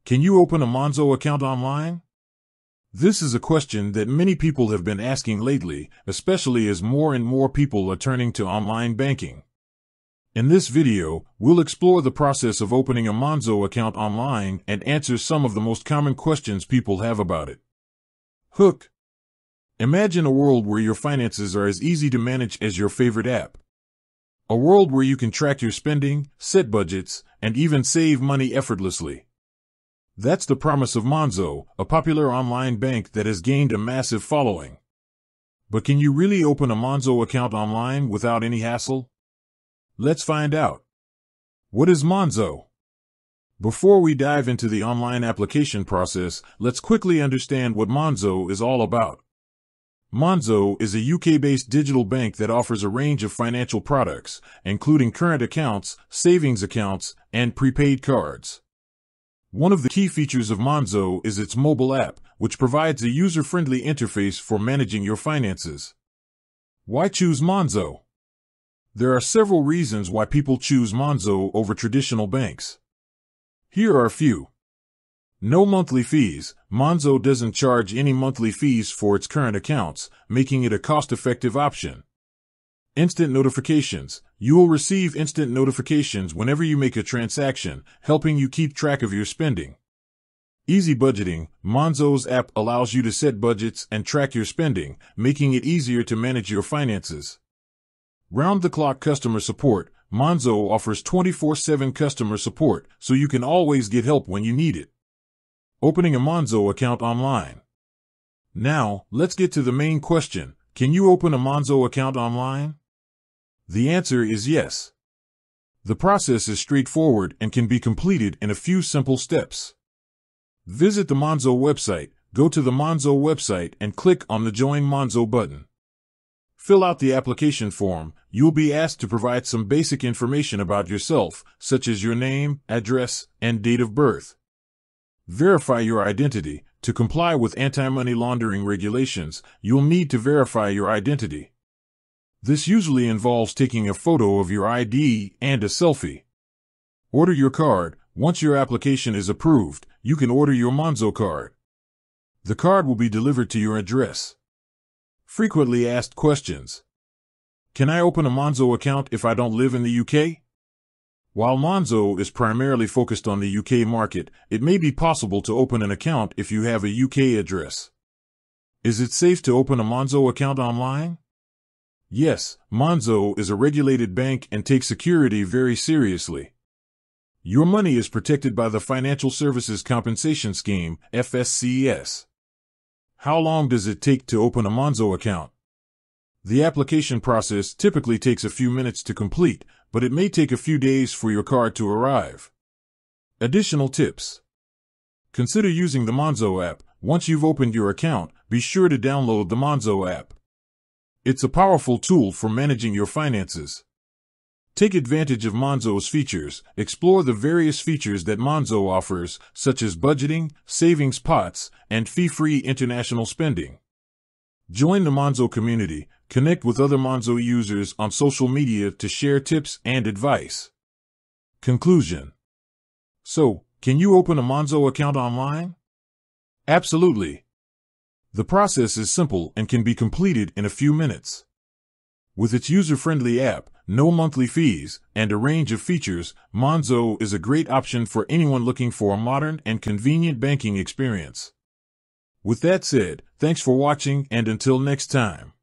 Can you open a Monzo account online? This is a question that many people have been asking lately, especially as more and more people are turning to online banking. In this video, we'll explore the process of opening a Monzo account online and answer some of the most common questions people have about it. Hook. Imagine a world where your finances are as easy to manage as your favorite app. A world where you can track your spending, set budgets, and even save money effortlessly. That's the promise of Monzo, a popular online bank that has gained a massive following. But can you really open a Monzo account online without any hassle? Let's find out. What is Monzo? Before we dive into the online application process, let's quickly understand what Monzo is all about. Monzo is a UK-based digital bank that offers a range of financial products, including current accounts, savings accounts, and prepaid cards. One of the key features of Monzo is its mobile app, which provides a user-friendly interface for managing your finances. Why choose Monzo? There are several reasons why people choose Monzo over traditional banks. Here are a few. No monthly fees. Monzo doesn't charge any monthly fees for its current accounts, making it a cost-effective option. Instant notifications. You will receive instant notifications whenever you make a transaction, helping you keep track of your spending. Easy budgeting. Monzo's app allows you to set budgets and track your spending, making it easier to manage your finances. Round-the-clock customer support. Monzo offers 24/7 customer support, so you can always get help when you need it. Opening a Monzo account online. Now, let's get to the main question. Can you open a Monzo account online? The answer is yes. The process is straightforward and can be completed in a few simple steps. Visit the Monzo website, go to the Monzo website and click on the Join Monzo button. Fill out the application form. You'll be asked to provide some basic information about yourself, such as your name, address, and date of birth. Verify your identity. To comply with anti-money laundering regulations, you'll need to verify your identity. This usually involves taking a photo of your ID and a selfie. Order your card. Once your application is approved, you can order your Monzo card. The card will be delivered to your address. Frequently asked questions. Can I open a Monzo account if I don't live in the UK? While Monzo is primarily focused on the UK market, it may be possible to open an account if you have a UK address. Is it safe to open a Monzo account online? Yes, Monzo is a regulated bank and takes security very seriously. Your money is protected by the Financial Services Compensation Scheme, FSCS. How long does it take to open a Monzo account? The application process typically takes a few minutes to complete, but it may take a few days for your card to arrive. Additional tips. Consider using the Monzo app. Once you've opened your account, be sure to download the Monzo app. It's a powerful tool for managing your finances. Take advantage of Monzo's features. Explore the various features that Monzo offers, such as budgeting, savings pots, and fee-free international spending. Join the Monzo community. Connect with other Monzo users on social media to share tips and advice. Conclusion. So, can you open a Monzo account online? Absolutely. The process is simple and can be completed in a few minutes. With its user-friendly app, no monthly fees, and a range of features, Monzo is a great option for anyone looking for a modern and convenient banking experience. With that said, thanks for watching and until next time.